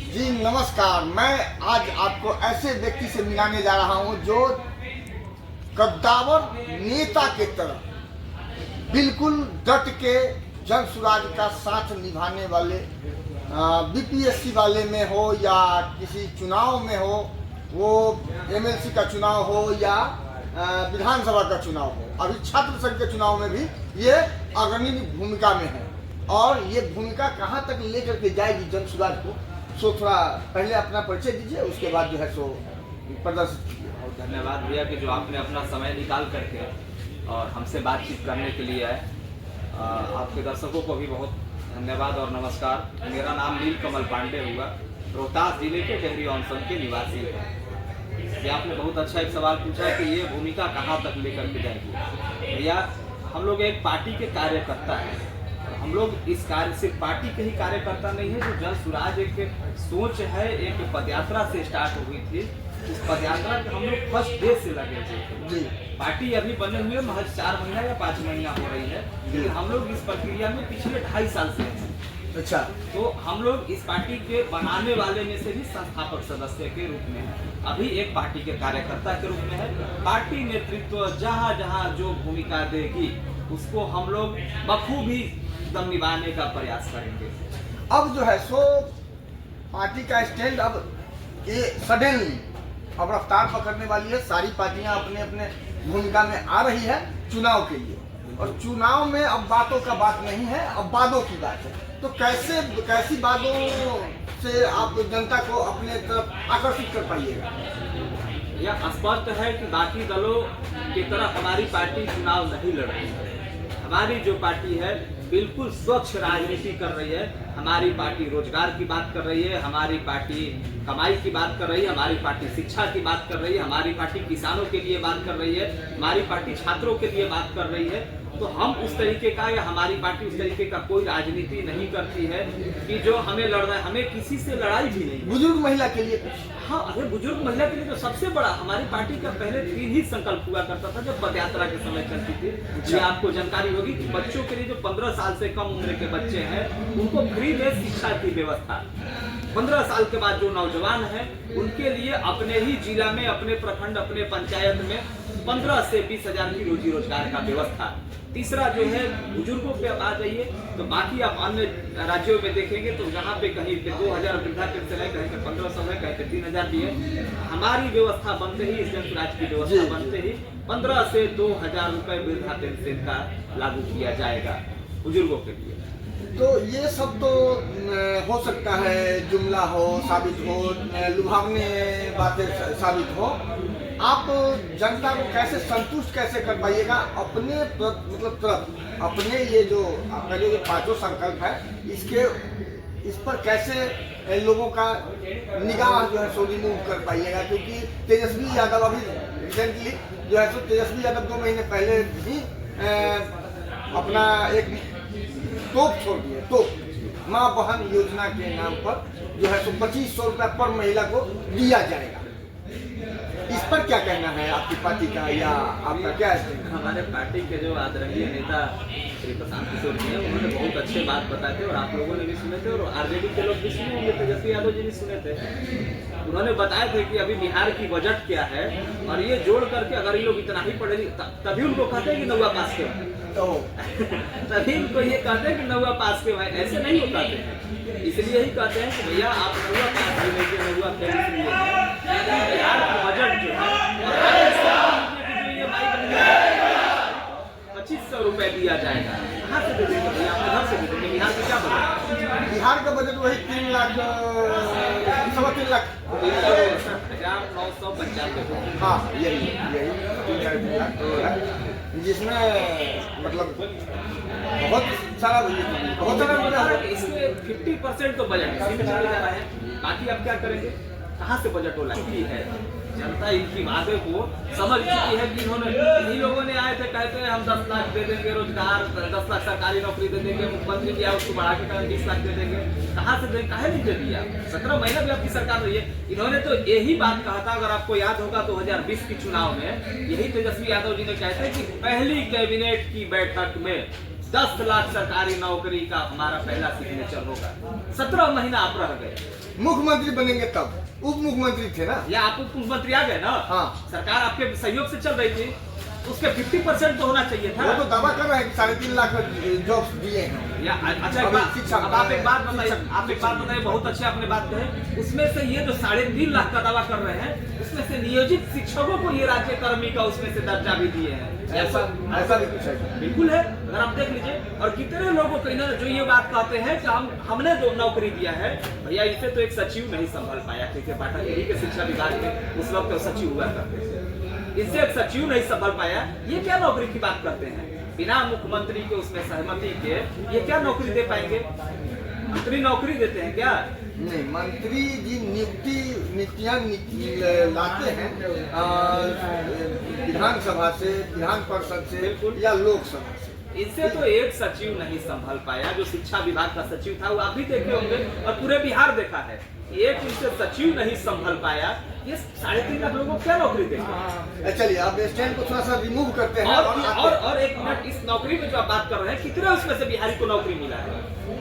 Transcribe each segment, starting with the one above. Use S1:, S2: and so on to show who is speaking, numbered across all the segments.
S1: जी नमस्कार। मैं आज आपको ऐसे व्यक्ति से मिलाने जा रहा हूं जो कद्दावर नेता के तरह बिल्कुल डट के जन सुराज का साथ निभाने वाले, बीपीएससी वाले में हो या किसी चुनाव में हो, वो एमएलसी का चुनाव हो या विधानसभा का चुनाव हो। अभी छात्र संघ के चुनाव में भी ये अग्रणी भूमिका में है और ये भूमिका कहाँ तक लेकर के जाएगी जन सुराज को, सो थोड़ा पहले अपना परिचय दीजिए, उसके बाद जो है सो प्रदर्शित कीजिए।
S2: और धन्यवाद भैया कि जो आपने अपना समय निकाल करके और हमसे बातचीत करने के लिए आए। आपके दर्शकों को भी बहुत धन्यवाद और नमस्कार। मेरा नाम नीलकमल पांडे हुआ, रोहतास जिले के डेहरी ऑनसन के निवासी है। ये आपने बहुत अच्छा एक सवाल पूछा कि ये भूमिका कहाँ तक लेकर के जाएगी। भैया हम लोग एक पार्टी के कार्यकर्ता हैं। हम लोग इस कार्य सिर्फ पार्टी के ही कार्यकर्ता नहीं है। जो जन सुराज एक सोच है, एक पदयात्रा से स्टार्ट हुई थी। इस पदयात्रा के हम लोग फर्स्ट डे से लगे थे। पार्टी अभी बने हुए महज 4 महीना या 5 महीना हो रही है, लेकिन हम लोग इस प्रक्रिया में पिछले 2.5 साल से हैं।
S1: अच्छा,
S2: तो हम लोग इस पार्टी के बनाने वाले में से भी संस्थापक सदस्य के रूप में है, अभी एक पार्टी के कार्यकर्ता के रूप में है। पार्टी नेतृत्व जहाँ जहाँ जो भूमिका देगी उसको हम लोग बखूबी दम निभाने का प्रयास करेंगे।
S1: अब जो है सो पार्टी का स्टैंड अब ये सडनली अब रफ्तार पकड़ने वाली है। सारी पार्टियां अपने अपने भूमिका में आ रही है चुनाव के लिए, और चुनाव में अब बातों का बात नहीं है, अब वादों की बात है। तो कैसी वादों से आप जनता को अपने तरफ आकर्षित कर पाइएगा?
S2: यह स्पष्ट है कि बाकी दलों की तरह हमारी पार्टी चुनाव नहीं लड़ रही है। हमारी जो पार्टी है बिल्कुल स्वच्छ राजनीति कर रही है। हमारी पार्टी रोजगार की बात कर रही है, हमारी पार्टी कमाई की बात कर रही है, हमारी पार्टी शिक्षा की बात कर रही है, हमारी पार्टी किसानों के लिए बात कर रही है, हमारी पार्टी छात्रों के लिए बात कर रही है। तो हम उस तरीके का या हमारी पार्टी उस तरीके का कोई राजनीति नहीं करती है कि जो हमें लड़ना है। हमें किसी से लड़ाई भी नहीं।
S1: बुजुर्ग महिला के लिए
S2: हाँ, अगर बुजुर्ग महिला के लिए तो सबसे बड़ा हमारी पार्टी का पहले 3 ही संकल्प हुआ करता था जब पदयात्रा के समय चलती थी। ये आपको जानकारी होगी कि बच्चों के लिए जो 15 साल से कम उम्र के बच्चे हैं उनको फ्री में शिक्षा की व्यवस्था। 15 साल के बाद जो नौजवान हैं उनके लिए अपने ही जिला में, अपने प्रखंड, अपने पंचायत में 15 से 20 हजार की रोजी रोजगार का व्यवस्था। तीसरा जो है बुजुर्गों पे आ जाइए तो बाकी आप अन्य राज्यों में देखेंगे तो जहाँ पे कहीं पे 2000 वृद्धा पेंशन है, कहीं पे 1500 है, कहीं पे 3000 भी है। हमारी व्यवस्था बनते ही, इस जन सुराज की व्यवस्था बनते ही 15 से 2000 रुपए वृद्धा पेंशन का लागू किया जाएगा बुजुर्गों के लिए।
S1: तो ये सब तो हो सकता है जुमला हो, साबित हो, लुभावने बातें साबित हो। आप जनता को कैसे संतुष्ट कैसे कर पाइएगा अपने मतलब तरफ, अपने ये जो आपका जो 5 संकल्प है इस पर कैसे लोगों का निगाह जो है सो रिमूव कर पाइएगा? क्योंकि तेजस्वी यादव अभी रिसेंटली जो है सो तेजस्वी यादव 2 महीने पहले भी अपना एक तोप छोड़ दिए। तो माँ बहन योजना के नाम पर जो है तो 2500 रुपया पर महिला को दिया जाएगा। इस पर क्या कहना है आपकी पार्टी का या आपका क्या है?
S2: हमारे पार्टी के जो आदरणीय नेता श्री प्रशांत किशोर जी हैं उन्होंने बहुत अच्छे बात बताए थे और आप लोगों ने भी सुने थे और आरजेडी के लोग भी सुने होंगे, तेजस्वी यादव जी भी सुने थे। उन्होंने बताए थे कि अभी बिहार की बजट क्या है और ये जोड़ करके अगर ये लोग इतना ही पढ़े तभी उनको कहते हैं कि 9वां पास के तो तभी उनको ये कहते हैं कि 9वां पास के भाई, ऐसे नहीं होता थे। इसलिए ही कहते हैं कि भैया आप 9वां पास भी लीजिए, 9वां फेल इसलिए बिहार का बजट जो है 2500 रुपए दिया जाएगा। कहाँ से दे देंगे भैया? अपने घर से दे देंगे। बिहार का क्या बजट?
S1: बिहार का बजट वही 3 लाख 3.25 लाख
S2: 3,995।
S1: हाँ, यही 3 लाख, जिसमें मतलब बहुत सारा
S2: इसमें 50% तो बजट इसी में चले जा रहा है। बाकी आप क्या करेंगे? कहाँ से बजट होला है? जनता इनकी बातें को समझ चुकी है कि इन्होंने, इन्हीं लोगों ने आए थे कहते हैं हम 10 लाख दे देंगे रोजगार, 10 लाख सरकारी नौकरी दे देंगे, मुख्यमंत्री जी उसको बढ़ा के 20 लाख दे देंगे। कहाँ से देंगे? काहे नहीं दे दिया? 17 महीना भी आपकी सरकार रही है। इन्होंने तो यही बात कहा था, अगर आपको याद होगा 2020 की चुनाव में यही तेजस्वी यादव जी ने कहते कि पहली कैबिनेट की बैठक में 10 लाख सरकारी नौकरी का हमारा पहला सिग्नेचर होगा। 17 महीना आप रह गए।
S1: मुख्यमंत्री बनेंगे तब, उप मुख्यमंत्री थे ना।
S2: या आप उप मुख्यमंत्री आ गए ना,
S1: हाँ।
S2: सरकार आपके सहयोग से चल रही थी, उसके 50% तो होना चाहिए था।
S1: वो तो दावा कर रहे हैं कि 3.5 लाख जॉब्स दिए हैं।
S2: या अच्छा
S1: अभी शिक्षा
S2: अब आप एक बात बताइए,
S1: शिक्षा-
S2: आप एक बात बताइए, बहुत अच्छी आपने बात कही। उसमें से ये जो 3.5 लाख का दावा कर रहे हैं, उसमें से नियोजित शिक्षकों को ये राज्य कर्मी का उसमें से दर्जा भी दिए हैं।
S1: ऐसा भी कुछ है,
S2: बिल्कुल है, अगर आप देख लीजिए। और कितने लोगों को इन्होंने जो ये बात कहते हैं कि हमने जो नौकरी दिया है, भैया इसे तो एक सचिव नहीं संभाल पाया। क्योंकि पाटाखेरी के शिक्षा विभाग में उस वक्त सचिव हुआ करते थे, इससे एक सचिव नहीं संभाल पाया। ये क्या नौकरी की बात करते हैं? बिना मुख्यमंत्री के उसमें सहमति के ये क्या नौकरी दे पाएंगे? मंत्री नौकरी देते हैं क्या?
S1: नहीं, मंत्री जी नीतियां लाते हैं विधानसभा से, विधान परिषद से या लोकसभा से।
S2: इनसे तो एक सचिव नहीं संभाल पाया। जो शिक्षा विभाग का सचिव था वो आप भी देखे होंगे और पूरे बिहार देखा है। एक इनसे सचिव नहीं संभाल पाया, ये 3.5 लाख लोगों को क्या नौकरी देंगे?
S1: चलिए अब स्टैंड को थोड़ा सा रिमूव करते हैं
S2: और एक मिनट, इस नौकरी में जो आप बात कर रहे हैं, कितने उसमें से बिहारी को नौकरी मिला है?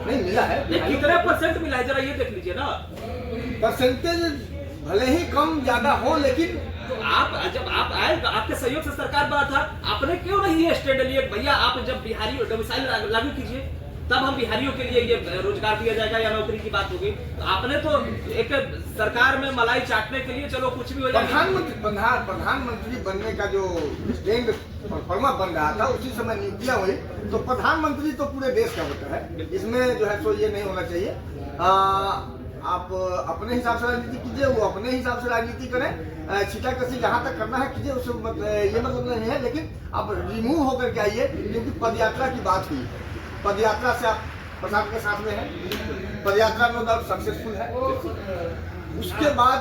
S1: नहीं मिला है।
S2: कितने % मिला है, जरा ये देख लीजिए ना।
S1: परसेंटेज भले ही कम ज्यादा हो, लेकिन
S2: तो आप जब आप आए तो आपके सहयोग से सरकार बना था, आपने क्यों नहीं ये स्टैंड लिए? भैया आप जब बिहारी डोमिसाइल लागू कीजिए, तब हम बिहारियों के लिए ये रोजगार दिया जाएगा या नौकरी की बात होगी। तो आपने तो एक सरकार में मलाई चाटने के लिए चलो कुछ भी हो जाएगा।
S1: प्रधानमंत्री बनने का जो स्टैंड फॉर्मा बन रहा था, उसी समय नियुक्तियां हुई, तो प्रधानमंत्री तो पूरे देश का होता है। इसमें जो है सो ये नहीं होना चाहिए। आप अपने हिसाब से राजनीति कीजिए, वो अपने हिसाब से राजनीति करें। छीटाकसी जहाँ तक करना है कीजिए, उससे ये मतलब नहीं है। लेकिन आप रिमूव होकर के आइए, क्योंकि पदयात्रा की बात हुई। पदयात्रा से आप प्रशासन के साथ में हैं, पदयात्रा नो डाउट सक्सेसफुल है। उसके बाद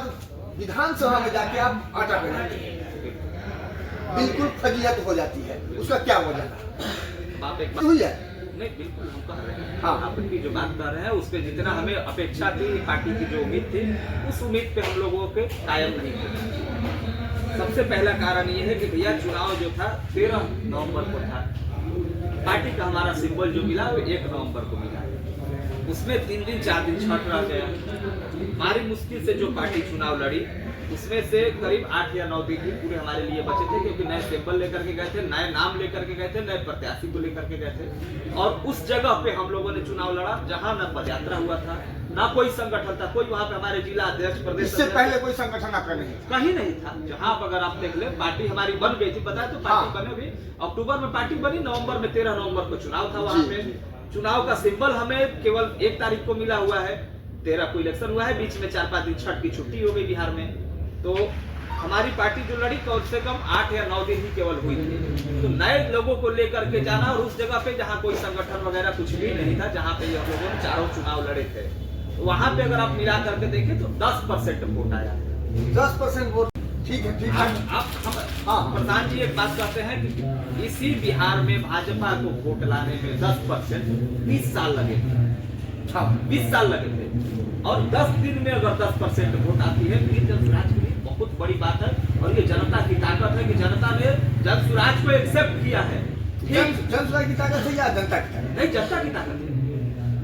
S1: विधानसभा में जाके आप आटा बनाते, बिल्कुल फजीहत हो जाती है। उसका क्या वजह हुई है?
S2: नहीं, बिल्कुल हम कह रहे हैं।
S1: हाँ।
S2: आपकी जो बात कर रहे हैं उस पे जितना हमें अपेक्षा थी, पार्टी की जो उम्मीद थी, उस उम्मीद पे हम लोगों के कायम नहीं थे। सबसे पहला कारण ये है कि भैया चुनाव जो था 13 नवंबर को था। पार्टी का हमारा सिंबल जो मिला वो 1 नवंबर को मिला। उसमें 3 दिन 4 दिन छठ रह गया। हमारी मुश्किल से जो पार्टी चुनाव लड़ी, उसमें से करीब 8 या 9 दिन ही पूरे हमारे लिए बचे थे, क्योंकि नए सिंबल लेकर के गए थे, नए नाम लेकर के गए थे, नए प्रत्याशी को लेकर के गए थे। और उस जगह पे हम लोगों ने चुनाव लड़ा जहां न पदयात्रा हुआ था, ना कोई संगठन था, कोई वहां पे हमारे जिला अध्यक्ष, प्रदेश
S1: इससे पहले कोई संगठन आपका नहीं
S2: कहीं नहीं था। जहां पर अगर आप देख ले, पार्टी हमारी बन गई थी, पता है तो पार्टी बने हुई। अक्टूबर में पार्टी बनी, नवंबर में 13 नवंबर को चुनाव था। वहां पे चुनाव का सिंबल हमें केवल 1 तारीख को मिला हुआ है। 13 को इलेक्शन हुआ है, बीच में 4-5 दिन छठ की छुट्टी हो गई बिहार में। तो हमारी पार्टी जो लड़ी कम से कम 8 या 9 दिन ही केवल हुई थी। तो नए लोगों को लेकर के जाना, और उस जगह पे जहाँ कोई संगठन वगैरह कुछ भी नहीं था, जहाँ पे हम लोगों ने चारों चुनाव लड़े थे, वहां पे अगर आप मिला करके देखें तो 10% वोट आया।
S1: 10% वोट, ठीक है, ठीक है।
S2: आप प्रधान जी एक बात कहते हैं कि इसी बिहार में भाजपा को वोट लाने में 10% 20 साल लगे थे। 20 साल लगे थे, और 10 दिन में अगर 10% वोट आती है तो ये जनसुराज के लिए बहुत बड़ी बात है। और ये जनता की ताकत है कि जनता ने जनसुराज को एक्सेप्ट किया है।
S1: जनसुराज की ताकत है या जनता की ताकत?
S2: नहीं, जनता की ताकत है,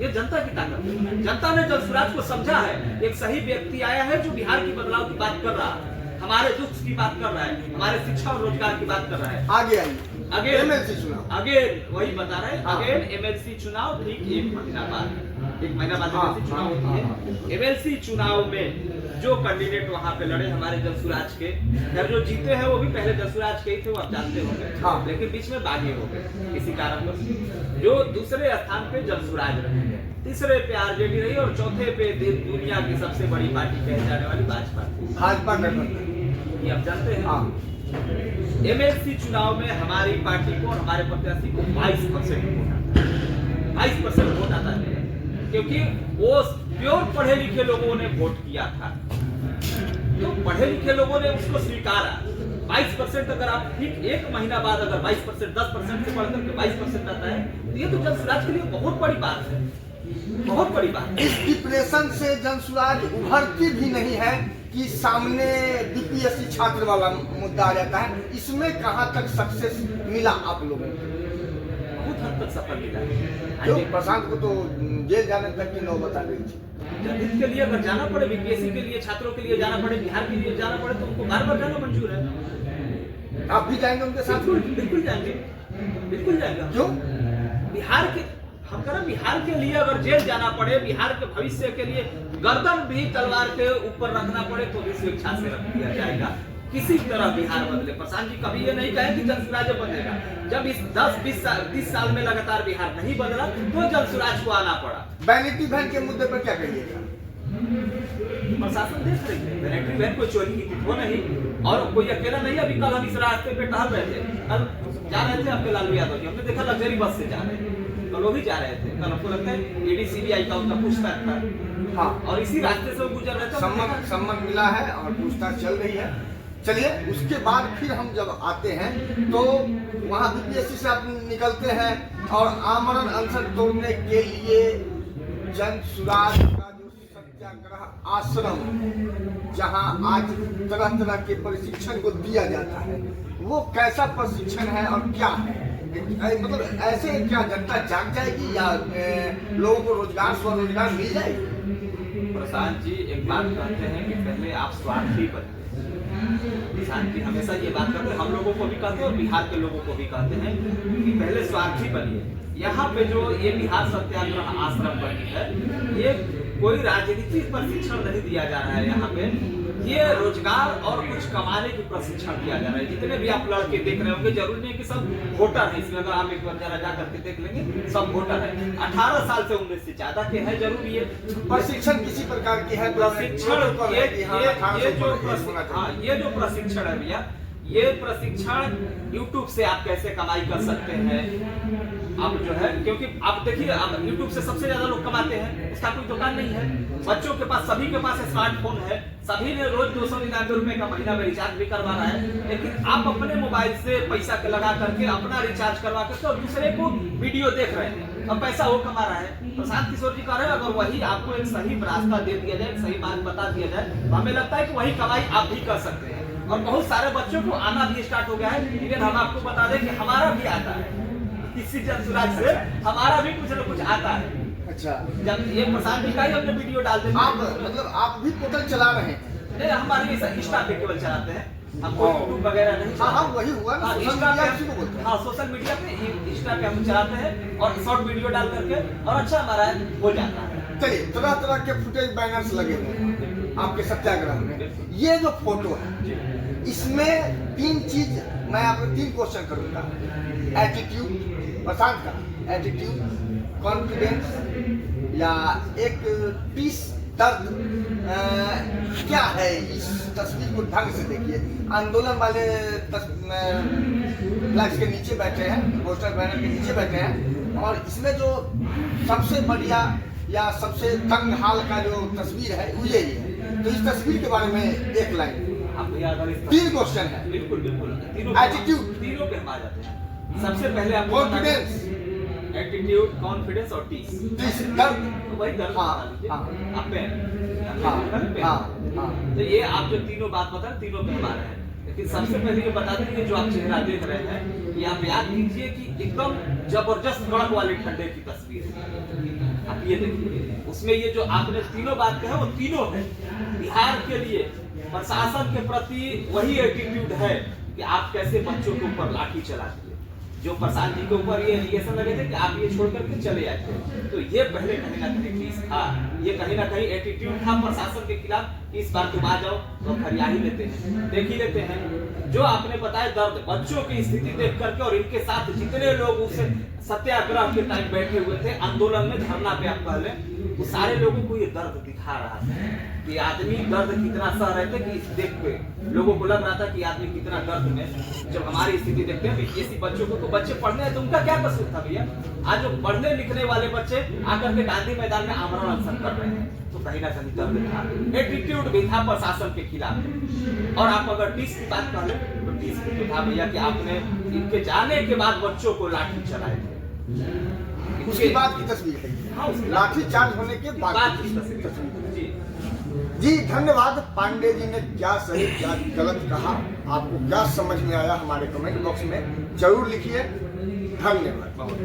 S2: ये जनता की ताकत है। जनता ने जनसुराज को समझा है। एक सही व्यक्ति आया है जो बिहार की बदलाव की बात कर रहा है, हमारे दुख की बात कर रहा है, हमारे शिक्षा और रोजगार की बात कर रहा है।
S1: आगे आइए,
S2: अगेन
S1: एमएलसी चुनाव,
S2: अगेन वही बता रहे हैं। अगेन एमएलसी चुनाव ठीक 1 महीना बाद एमएलसी चुनाव होती है। एमएलसी चुनाव में जो कैंडिडेट वहां पे लड़े हमारे जनसुराज के, जो जीते हैं वो भी पहले जनसुराज के ही थे, वो आप जानते होंगे। लेकिन बीच में बागी हो गए किसी कारणवश। जो दूसरे स्थान पे जनसुराज रहे, तीसरे पे आरजेडी रही, और चौथे पे दुनिया की सबसे बड़ी पार्टी कहे जाने वाली भाजपा
S1: गठबंधन,
S2: ये आप जानते हैं। एमएलसी चुनाव में हमारी पार्टी को और हमारे प्रत्याशी को 22% वोट आता है। 22% वोट आता है, क्योंकि वो प्योर पढ़े लिखे लोगों ने वोट किया था। तो पढ़े लिखे लोगों ने उसको स्वीकारा। 22% अगर आप ठीक 1 महीना बाद अगर 22% 10% से बढ़कर के 22% आता है, तो ये तो जनसुराज के लिए बहुत बड़ी बात है, बहुत बड़ी बात।
S1: इस डिप्रेशन से जनसुराज उभरती भी नहीं है कि सामने बीपीएससी छात्र वाला मुद्दा आ जाता है। इसमें कहां तक सक्सेस मिला आप लोगों को?
S2: बहुत हद तक सफल मिला है।
S1: जो प्रशांत को तो जेल जाने तक की नौबत आ गई थी।
S2: जनहित के लिए अगर जाना पड़े, बीपीएससी के लिए छात्रों के लिए जाना पड़े, बिहार के लिए जाना पड़े, तो उनको बार-बार जाना मंजूर है।
S1: आप भी जाएंगे उनके साथ?
S2: बिल्कुल जाएंगे, बिल्कुल जाएंगे।
S1: क्यों?
S2: बिहार के, हम कह रहे हैं बिहार के लिए अगर जेल जाना पड़े, बिहार के भविष्य के लिए गर्दन भी तलवार के ऊपर रखना पड़े, तो भी स्वेच्छा से रख दिया जाएगा। किसी तरह बिहार बदले। प्रशांत जी कभी ये नहीं कहे कि जल सुराज बदलेगा। जब इस 10-20 साल में लगातार बिहार नहीं बदला, तो जल सुराज को आना पड़ा।
S1: वैनिटी वैन के मुद्दे पर क्या कहिएगा?
S2: प्रशासन देख रही है, वैनिटी वैन कोई चोरी की वो नहीं, और कोई अकेला नहीं। अभी कल हम इस रास्ते पे टहल रहे थे, कल जा रहे थे अपने लालू यादव जी, हमने देखा लग्जरी बस से जा रहे थे, कल वो भी जा रहे थे। कल हमको लगता है ईडी सीबीआई का उनका पूछताछ था,
S1: हाँ,
S2: और इसी रास्ते से वो गुजर रहे थे।
S1: सम्मन मिला है और पूछताछ चल रही है। चलिए, उसके बाद फिर हम जब आते हैं तो वहाँ बीपीएससी से आप निकलते हैं और आमरण अनशन तोड़ने के लिए जन सुराज का जो सत्याग्रह आश्रम, जहाँ आज तरह तरह के प्रशिक्षण को दिया जाता है, वो कैसा प्रशिक्षण है और क्या है? मतलब ऐसे क्या जनता जाग जाएगी या लोगों को रोजगार स्वरोजगार मिल जाएगी?
S2: प्रशांत जी एक बात कहते हैं कि पहले आप स्वार्थी बनिए। प्रशांत जी हमेशा ये बात करते हैं, हम लोगों को भी कहते हैं और बिहार के लोगों को भी कहते हैं कि पहले स्वार्थी बनिए। यहाँ पे जो ये बिहार सत्याग्रह आश्रम बनी है, ये कोई राजनीतिक प्रशिक्षण नहीं दिया जा रहा है। यहाँ पे ये रोजगार और कुछ कमाने की प्रशिक्षण दिया जा रहा है। जितने भी आप लड़के देख रहे होंगे, जरूरी नहीं कि सब वोटर है, इसमें अगर आप एक बार जरा जा करके देख लेंगे, सब वोटर है। 18 साल से उम्र से ज्यादा के हैं, जरूरी है।
S1: प्रशिक्षण किसी प्रकार की है?
S2: प्रशिक्षण ये जो प्रशिक्षण है भैया, ये प्रशिक्षण YouTube से आप कैसे कमाई कर सकते हैं, आप जो है, क्योंकि आप देखिए आप YouTube से सबसे ज्यादा लोग कमाते हैं, इसका कोई दुकान नहीं है। बच्चों के पास, सभी के पास स्मार्टफोन है, सभी ने रोज 299 रुपए का महीना में रिचार्ज भी करवा रहा है। लेकिन आप अपने मोबाइल से पैसा लगा करके अपना रिचार्ज करवा करके और दूसरे को वीडियो देख रहे हैं और पैसा वो कमा रहा है। प्रशांत किशोर जी कह रहे हैं अगर वही आपको एक सही रास्ता दे दिया जाए, एक सही बात बता दिया जाए, तो हमें लगता है कि वही कमाई आप भी कर सकते हैं। और बहुत सारे बच्चों को आना भी स्टार्ट हो गया है। इवन हम आपको बता दें कि हमारा भी आता है, इसी जन सुराज से हमारा भी कुछ न कुछ आता है।
S1: अच्छा,
S2: जब ये प्रशांत जी का ही हमने वीडियो डाल देते हैं।
S1: आप मतलब आप भी पोर्टल चला रहे हैं?
S2: नहीं, हमारे इंस्टा पे केवल चलाते हैं, हम कोई यूट्यूब वगैरह नहीं।
S1: हाँ, वही हुआ ना, सोशल मीडिया किसी को बोलते हैं।
S2: हाँ, सोशल मीडिया पे इंस्टा पे हम चलाते हैं और शॉर्ट वीडियो डाल करके, और अच्छा हमारा हो जाता है।
S1: चलिए, तरह तरह के फुटेज बैनर्स लगे हुए हैं आपके सत्याग्रह में। ये जो फोटो है, इसमें 3 चीज मैं आपको 3 क्वेश्चन करूंगा। एटीट्यूड, प्रशांत का एटीट्यूड, कॉन्फिडेंस या एक पीस दर्द, क्या है इस तस्वीर को ढंग से देखिए। आंदोलन वाले फ्लैक्स के नीचे बैठे हैं, पोस्टर बैनर के नीचे बैठे हैं, और इसमें जो सबसे बढ़िया या सबसे तंग हाल का जो तस्वीर है वो यही है। तो इस तस्वीर के बारे में एक लाइन। 3 क्वेश्चन है।
S2: बिल्कुल बिल्कुल,
S1: एटीट्यूड,
S2: तीनों पे हम आ जाते हैं। सबसे पहले आप
S1: कॉन्फिडेंस,
S2: एटीट्यूड, कॉन्फिडेंस और टीस
S1: दर्द,
S2: वही दर्द।
S1: हाँ,
S2: आप पे
S1: हाँ।
S2: तो ये आप जो तीनों बात बता, तीनों पे हमारा है। लेकिन सबसे पहले ये बता दें कि जो आप चेहरा देख रहे हैं, ये आप याद कीजिए कि एकदम जबरदस्त कड़क वाले ठंडे की तस्वीर है। आप ये देखिए, उसमें ये जो आपने तीनों बात कहा, वो तीनों है बिहार के लिए। प्रशासन के प्रति वही एटीट्यूड है कि आप कैसे बच्चों के ऊपर लाठी चलाते हैं। जो प्रशांत जी के ऊपर ये एलिगेशन लगे थे कि आप ये छोड़ करके चले आते, तो ये पहले कहीं ना कहीं चीज था, ये कहीं ना कहीं एटीट्यूड था प्रशासन के खिलाफ। इस बार तुम आ जाओ तो फरिया ही लेते हैं, देख ही लेते हैं। जो आपने बताया दर्द, बच्चों की स्थिति देख करके, और इनके साथ जितने लोग उस सत्याग्रह के टाइम बैठे हुए थे, आंदोलन में, धरना पे आप पहले, वो सारे लोगों को ये दर्द दिखा रहा था कि आदमी दर्द कितना सह रहे थे, कि देख के लोगों को लग रहा था कि आदमी कितना दर्द में। जब हमारी स्थिति देखते हैं बीपीएससी बच्चों को, तो बच्चे पढ़ने हैं, तो उनका क्या कसूर था भैया? आज जो पढ़ने लिखने वाले बच्चे आकर के गांधी मैदान में आमरण अनशन कर रहे हैं, तो कहीं ना कहीं दर्द था, एटीट्यूड भी था प्रशासन के खिलाफ। और आप अगर टीस की बात कर ले, तो टीस भी था भैया कि आपने इनके जाने के बाद बच्चों को लाठी चलाए थे।
S1: उसके बाद की तस्वीर है।
S2: हाँ,
S1: लाठी चार्ज होने के बाद की तस्वीर। जी धन्यवाद। पांडे जी ने क्या सही क्या गलत कहा, आपको क्या समझ में आया, हमारे कमेंट बॉक्स में जरूर लिखिए। धन्यवाद।